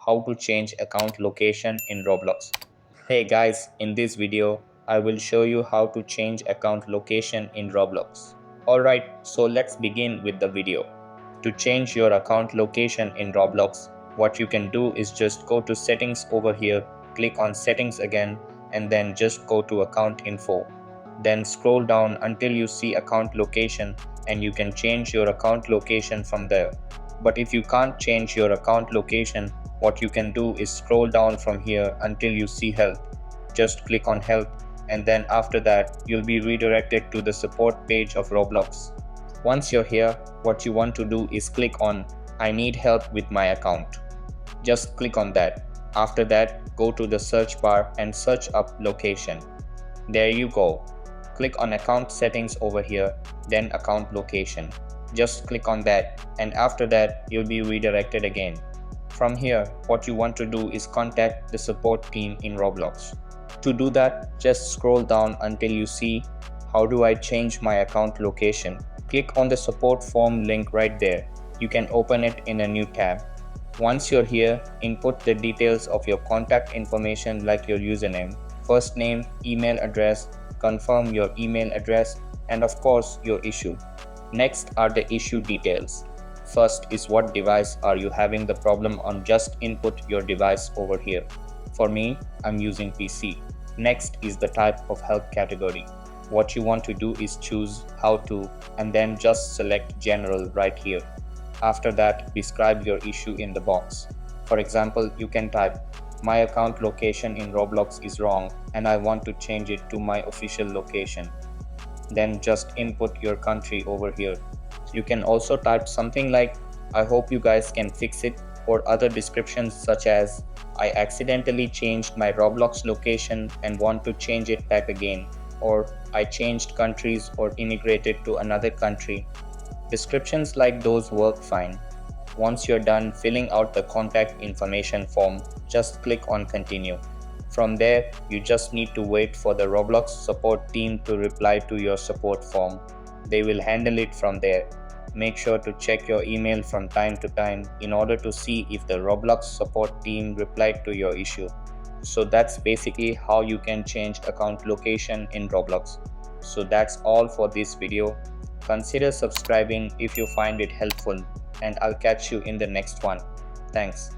how to change account location in Roblox. Hey guys, in this video, I will show you how to change account location in Roblox. Alright, so let's begin with the video. To change your account location in Roblox, what you can do is just go to settings over here, click on settings again, and then just go to account info. Then scroll down until you see account location and you can change your account location from there. But if you can't change your account location, what you can do is scroll down from here until you see help. Just click on help, and then after that you'll be redirected to the support page of Roblox. Once you're here, what you want to do is click on I need help with my account. Just click on that. After that, go to the search bar and search up location. There you go. Click on account settings over here, then account location. Just click on that, and after that you'll be redirected again. From here, what you want to do is contact the support team in Roblox. To do that, just scroll down until you see how do I change my account location. Click on the support form link right there. You can open it in a new tab. Once you're here, input the details of your contact information like your username, first name, email address, confirm your email address, and of course your issue. Next are the issue details. First is what device are you having the problem on, just input your device over here. For me, I'm using PC. Next is the type of help category. What you want to do is choose how to and then just select general right here. After that, describe your issue in the box. For example, you can type, my account location in Roblox is wrong and I want to change it to my official location. Then just input your country over here. You can also type something like, I hope you guys can fix it, or other descriptions such as, I accidentally changed my Roblox location and want to change it back again, or I changed countries or immigrated to another country. Descriptions like those work fine. Once you're done filling out the contact information form, just click on continue. From there, you just need to wait for the Roblox support team to reply to your support form. They will handle it from there. Make sure to check your email from time to time in order to see if the Roblox support team replied to your issue. So that's basically how you can change account location in Roblox. So that's all for this video. Consider subscribing if you find it helpful, and I'll catch you in the next one. Thanks.